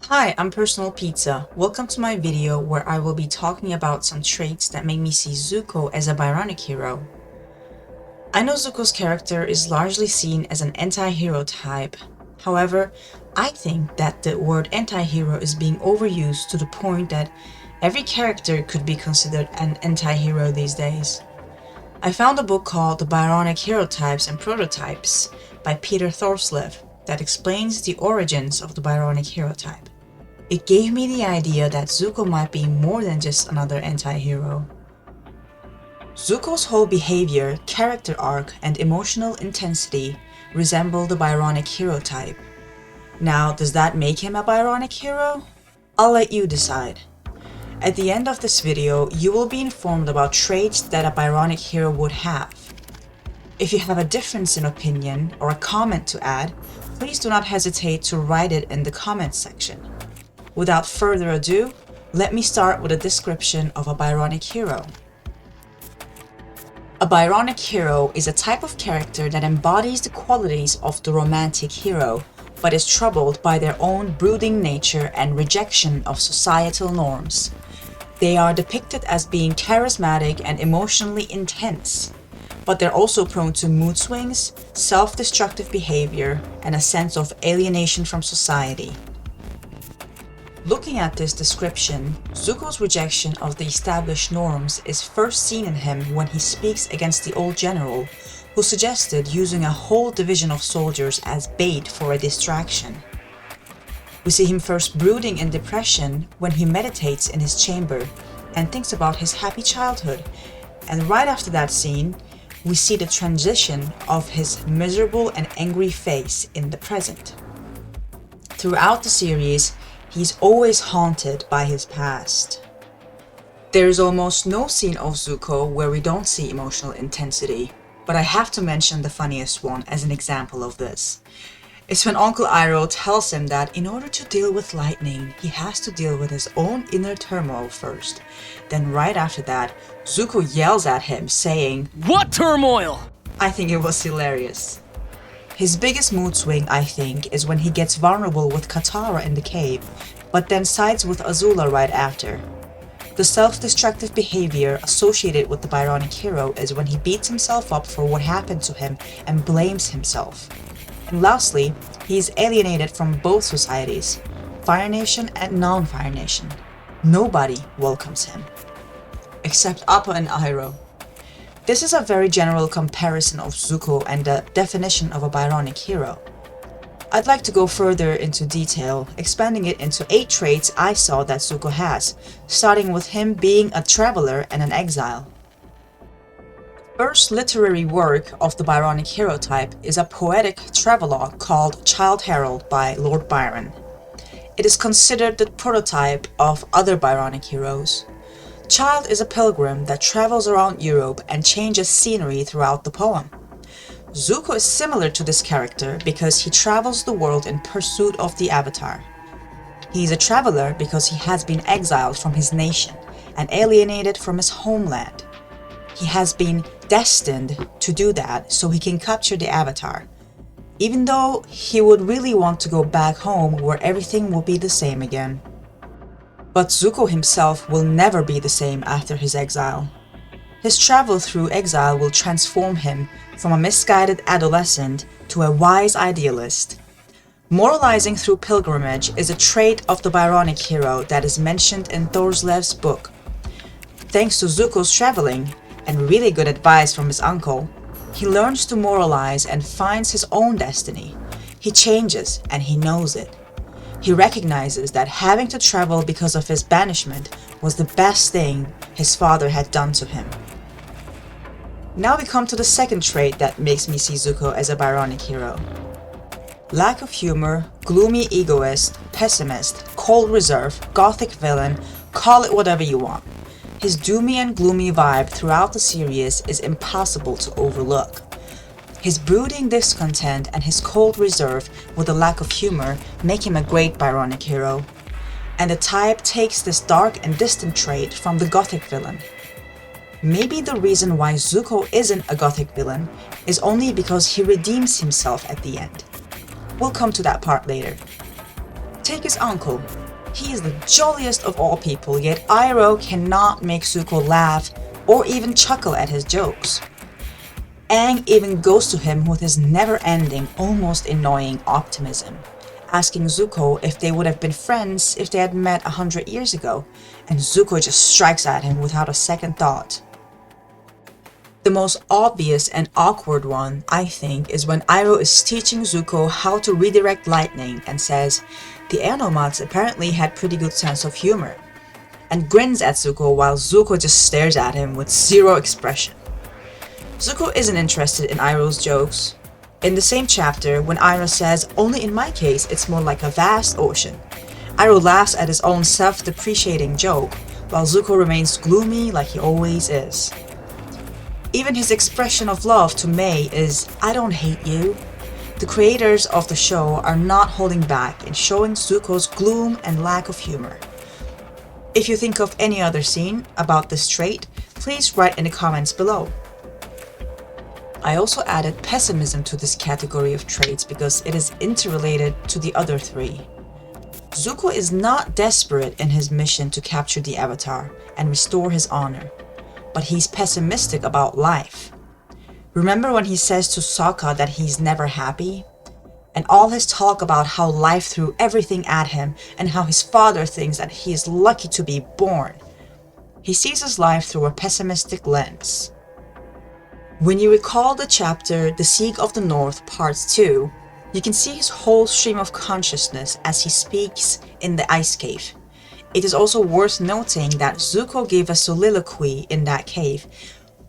Hi, I'm Personal Pizza. Welcome to my video where I will be talking about some traits that make me see Zuko as a Byronic hero. I know Zuko's character is largely seen as an anti-hero type. However, I think that the word anti-hero is being overused to the point that every character could be considered an anti-hero these days. I found a book called The Byronic Hero Types and Prototypes by Peter Thorslev that explains the origins of the Byronic hero type. It gave me the idea that Zuko might be more than just another anti-hero. Zuko's whole behavior, character arc, and emotional intensity resemble the Byronic hero type. Now, does that make him a Byronic hero? I'll let you decide. At the end of this video, you will be informed about traits that a Byronic hero would have. If you have a difference in opinion or a comment to add, please do not hesitate to write it in the comments section. Without further ado, let me start with a description of a Byronic hero. A Byronic hero is a type of character that embodies the qualities of the romantic hero, but is troubled by their own brooding nature and rejection of societal norms. They are depicted as being charismatic and emotionally intense, but they're also prone to mood swings, self-destructive behavior, and a sense of alienation from society. Looking at this description, Zuko's rejection of the established norms is first seen in him when he speaks against the old general, who suggested using a whole division of soldiers as bait for a distraction. We see him first brooding in depression when he meditates in his chamber and thinks about his happy childhood, and right after that scene, we see the transition of his miserable and angry face in the present. Throughout the series, he's always haunted by his past. There is almost no scene of Zuko where we don't see emotional intensity, but I have to mention the funniest one as an example of this. It's when Uncle Iroh tells him that in order to deal with lightning, he has to deal with his own inner turmoil first. Then right after that, Zuko yells at him saying, "What turmoil?" I think it was hilarious. His biggest mood swing, I think, is when he gets vulnerable with Katara in the cave, but then sides with Azula right after. The self-destructive behavior associated with the Byronic hero is when he beats himself up for what happened to him and blames himself. And lastly, he is alienated from both societies, Fire Nation and non-Fire Nation. Nobody welcomes him, except Appa and Iroh. This is a very general comparison of Zuko and the definition of a Byronic hero. I'd like to go further into detail, expanding it into 8 traits I saw that Zuko has, starting with him being a traveler and an exile. First literary work of the Byronic hero type is a poetic travelogue called Childe by Lord Byron. It is considered the prototype of other Byronic heroes. Childe is a pilgrim that travels around Europe and changes scenery throughout the poem. Zuko is similar to this character because he travels the world in pursuit of the Avatar. He is a traveler because he has been exiled from his nation and alienated from his homeland. He has been destined to do that so he can capture the Avatar, even though he would really want to go back home where everything will be the same again. But Zuko himself will never be the same after his exile. His travel through exile will transform him from a misguided adolescent to a wise idealist. Moralizing through pilgrimage is a trait of the Byronic hero that is mentioned in Thorslev's book. Thanks to Zuko's traveling, and really good advice from his uncle, he learns to moralize and finds his own destiny. He changes and he knows it. He recognizes that having to travel because of his banishment was the best thing his father had done to him. Now we come to the second trait that makes me see Zuko as a Byronic hero. Lack of humor, gloomy egoist, pessimist, cold reserve, gothic villain, call it whatever you want. His doomy and gloomy vibe throughout the series is impossible to overlook. His brooding discontent and his cold reserve with a lack of humor make him a great Byronic hero. And the type takes this dark and distant trait from the Gothic villain. Maybe the reason why Zuko isn't a Gothic villain is only because he redeems himself at the end. We'll come to that part later. Take his uncle. He is the jolliest of all people, yet Iroh cannot make Zuko laugh or even chuckle at his jokes. Aang even goes to him with his never-ending, almost annoying optimism, asking Zuko if they would have been friends if they had met 100 years ago, and Zuko just strikes at him without a second thought. The most obvious and awkward one, I think, is when Iroh is teaching Zuko how to redirect lightning and says, the air nomads apparently had pretty good sense of humor, and grins at Zuko while Zuko just stares at him with zero expression. Zuko isn't interested in Iroh's jokes. In the same chapter, when Iroh says, only in my case it's more like a vast ocean, Iroh laughs at his own self-depreciating joke, while Zuko remains gloomy like he always is. Even his expression of love to May is, I don't hate you. The creators of the show are not holding back in showing Zuko's gloom and lack of humor. If you think of any other scene about this trait, please write in the comments below. I also added pessimism to this category of traits because it is interrelated to the other three. Zuko is not desperate in his mission to capture the Avatar and restore his honor, but he's pessimistic about life. Remember when he says to Sokka that he's never happy? And all his talk about how life threw everything at him and how his father thinks that he is lucky to be born. He sees his life through a pessimistic lens. When you recall the chapter The Siege of the North Part 2, you can see his whole stream of consciousness as he speaks in the ice cave. It is also worth noting that Zuko gave a soliloquy in that cave,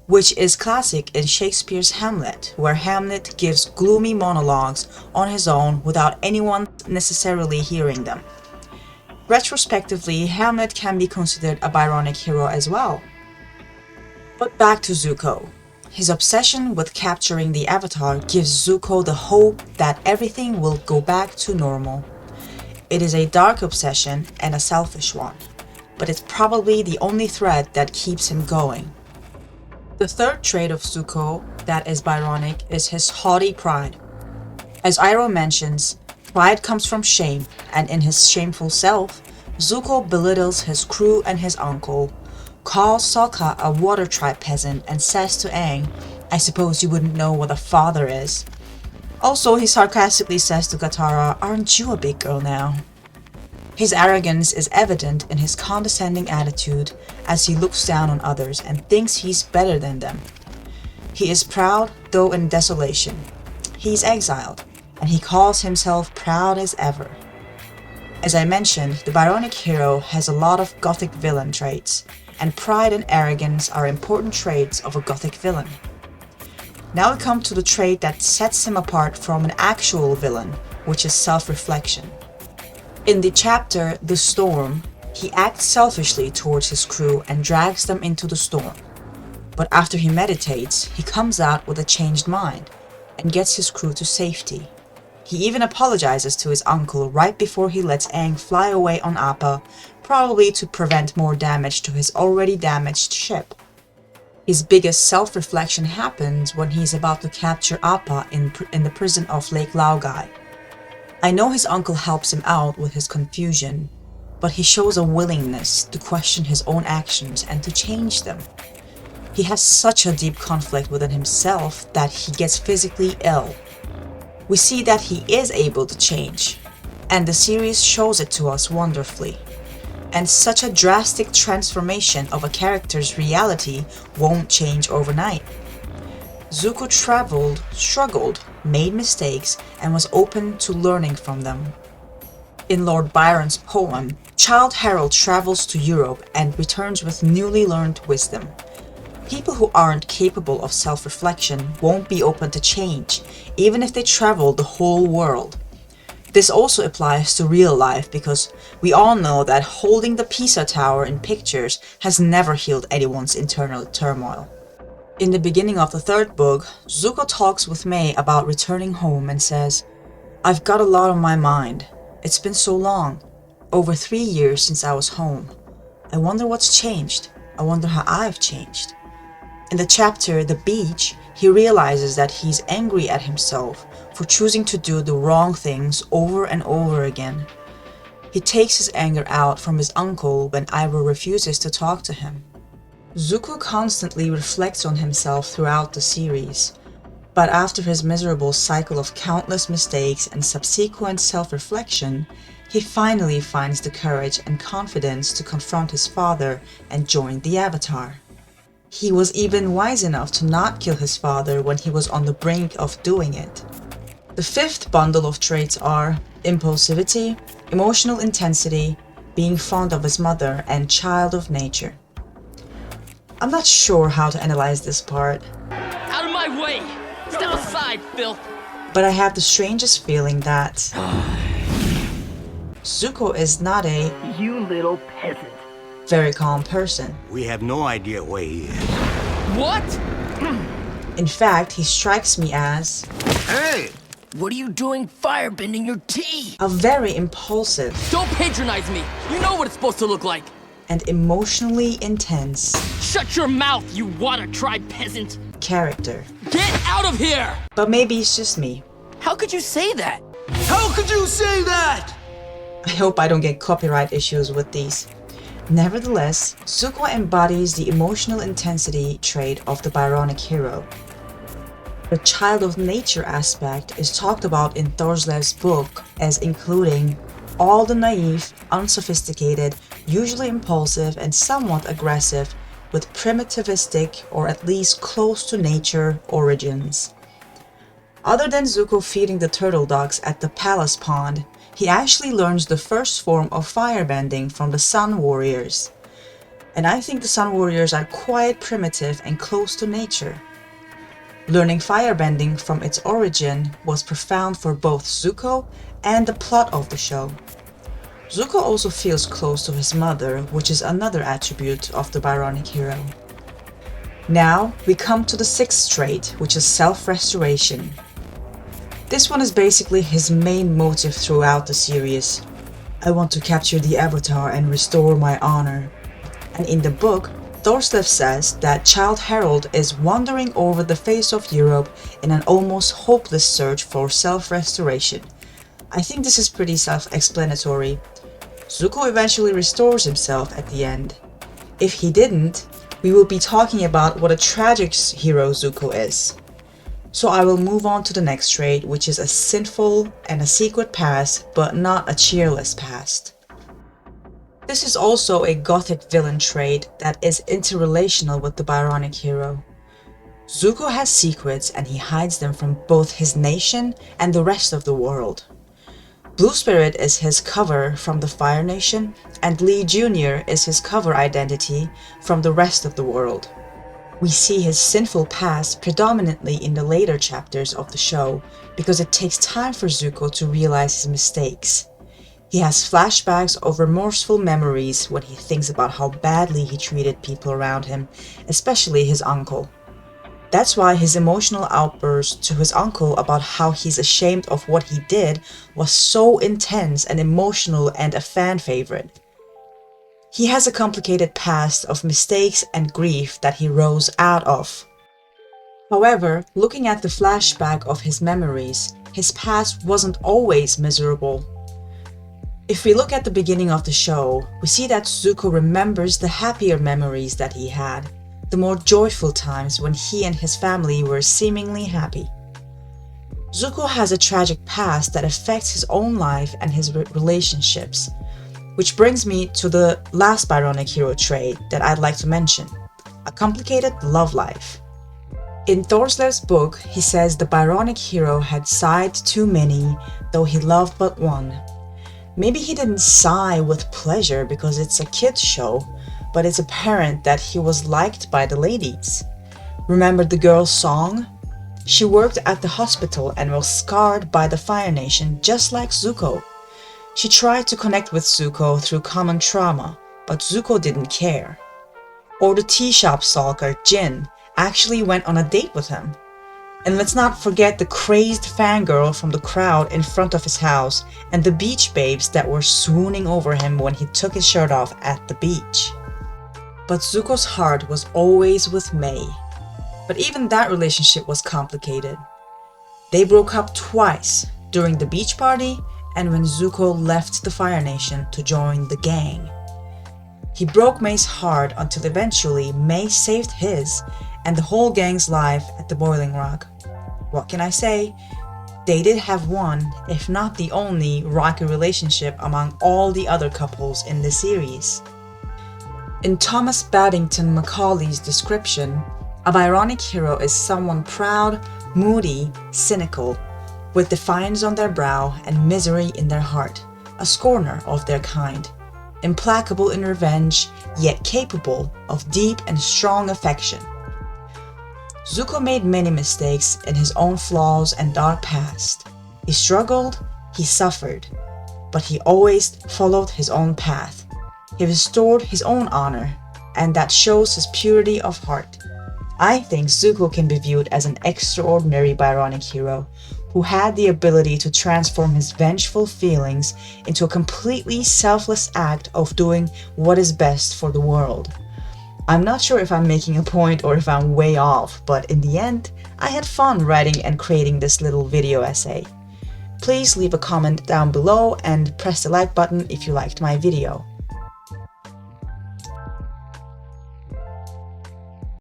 which is classic in Shakespeare's Hamlet, where Hamlet gives gloomy monologues on his own without anyone necessarily hearing them. Retrospectively, Hamlet can be considered a Byronic hero as well. But back to Zuko. His obsession with capturing the Avatar gives Zuko the hope that everything will go back to normal. It is a dark obsession and a selfish one, but it's probably the only thread that keeps him going. The third trait of Zuko that is Byronic is his haughty pride. As Iroh mentions, pride comes from shame, and in his shameful self, Zuko belittles his crew and his uncle, calls Sokka a water tribe peasant, and says to Aang, I suppose you wouldn't know what a father is. Also, he sarcastically says to Katara, aren't you a big girl now? His arrogance is evident in his condescending attitude as he looks down on others and thinks he's better than them. He is proud, though in desolation. He is exiled, and he calls himself proud as ever. As I mentioned, the Byronic hero has a lot of Gothic villain traits, and pride and arrogance are important traits of a Gothic villain. Now we come to the trait that sets him apart from an actual villain, which is self-reflection. In the chapter The Storm, he acts selfishly towards his crew and drags them into the storm. But after he meditates, he comes out with a changed mind and gets his crew to safety. He even apologizes to his uncle right before he lets Aang fly away on Appa, probably to prevent more damage to his already damaged ship. His biggest self-reflection happens when he's about to capture Appa in the prison of Lake Laogai. I know his uncle helps him out with his confusion, but he shows a willingness to question his own actions and to change them. He has such a deep conflict within himself that he gets physically ill. We see that he is able to change, and the series shows it to us wonderfully. And such a drastic transformation of a character's reality won't change overnight. Zuko traveled, struggled, made mistakes, and was open to learning from them. In Lord Byron's poem, Childe Harold travels to Europe and returns with newly learned wisdom. People who aren't capable of self-reflection won't be open to change, even if they travel the whole world. This also applies to real life because we all know that holding the Pisa Tower in pictures has never healed anyone's internal turmoil. In the beginning of the third book, Zuko talks with May about returning home and says, I've got a lot on my mind. It's been so long. Over 3 years since I was home. I wonder what's changed. I wonder how I've changed. In the chapter The Beach, he realizes that he's angry at himself for choosing to do the wrong things over and over again. He takes his anger out from his uncle when Iroh refuses to talk to him. Zuko constantly reflects on himself throughout the series, but after his miserable cycle of countless mistakes and subsequent self-reflection, he finally finds the courage and confidence to confront his father and join the Avatar. He was even wise enough to not kill his father when he was on the brink of doing it. The fifth bundle of traits are impulsivity, emotional intensity, being fond of his mother, and child of nature. I'm not sure how to analyze this part. Out of my way! Step aside, filth! But I have the strangest feeling that Zuko is not a You little peasant. very calm person. We have no idea where he is. What? In fact, he strikes me as Hey! What are you doing firebending your tea? a very impulsive Don't patronize me! You know what it's supposed to look like! and emotionally intense Shut your mouth, you water tribe peasant! character. Get out of here! But maybe it's just me. How could you say that? How could you say that? I hope I don't get copyright issues with these. Nevertheless, Zuko embodies the emotional intensity trait of the Byronic Hero. The child of nature aspect is talked about in Thorslev's book as including all the naive, unsophisticated, usually impulsive and somewhat aggressive, with primitivistic or at least close to nature origins. Other than Zuko feeding the turtle ducks at the palace pond, he actually learns the first form of firebending from the Sun Warriors. And I think the Sun Warriors are quite primitive and close to nature. Learning firebending from its origin was profound for both Zuko and the plot of the show. Zuko also feels close to his mother, which is another attribute of the Byronic Hero. Now we come to the sixth trait, which is self-restoration. This one is basically his main motive throughout the series. I want to capture the Avatar and restore my honor. And in the book, Thorslev says that Childe Harold is wandering over the face of Europe in an almost hopeless search for self-restoration. I think this is pretty self-explanatory. Zuko eventually restores himself at the end. If he didn't, we will be talking about what a tragic hero Zuko is. So I will move on to the next trait, which is a sinful and a secret past, but not a cheerless past. This is also a gothic villain trait that is interrelational with the Byronic Hero. Zuko has secrets and he hides them from both his nation and the rest of the world. Blue Spirit is his cover from the Fire Nation, and Lee Jr. is his cover identity from the rest of the world. We see his sinful past predominantly in the later chapters of the show because it takes time for Zuko to realize his mistakes. He has flashbacks of remorseful memories when he thinks about how badly he treated people around him, especially his uncle. That's why his emotional outburst to his uncle about how he's ashamed of what he did was so intense and emotional and a fan favorite. He has a complicated past of mistakes and grief that he rose out of. However, looking at the flashback of his memories, his past wasn't always miserable. If we look at the beginning of the show, we see that Zuko remembers the happier memories that he had, the more joyful times when he and his family were seemingly happy. Zuko has a tragic past that affects his own life and his relationships, which brings me to the last Byronic Hero trait that I'd like to mention, a complicated love life. In Thorslev's book, he says the Byronic Hero had sighed too many, though he loved but one. Maybe he didn't sigh with pleasure because it's a kid's show, but it's apparent that he was liked by the ladies. Remember the girl's song? She worked at the hospital and was scarred by the Fire Nation just like Zuko. She tried to connect with Zuko through common trauma, but Zuko didn't care. Or the tea shop stalker, Jin, actually went on a date with him. And let's not forget the crazed fangirl from the crowd in front of his house and the beach babes that were swooning over him when he took his shirt off at the beach. But Zuko's heart was always with May. But even that relationship was complicated. They broke up twice, during the beach party and when Zuko left the Fire Nation to join the gang. He broke May's heart until eventually May saved his and the whole gang's life at the Boiling Rock. What can I say? They did have one, if not the only, rocky relationship among all the other couples in the series. In Thomas Baddington Macaulay's description, a Byronic hero is someone proud, moody, cynical, with defiance on their brow and misery in their heart, a scorner of their kind, implacable in revenge, yet capable of deep and strong affection. Zuko made many mistakes in his own flaws and dark past. He struggled, he suffered, but he always followed his own path. He restored his own honor, and that shows his purity of heart. I think Zuko can be viewed as an extraordinary Byronic hero who had the ability to transform his vengeful feelings into a completely selfless act of doing what is best for the world. I'm not sure if I'm making a point or if I'm way off, but in the end, I had fun writing and creating this little video essay. Please leave a comment down below and press the like button if you liked my video.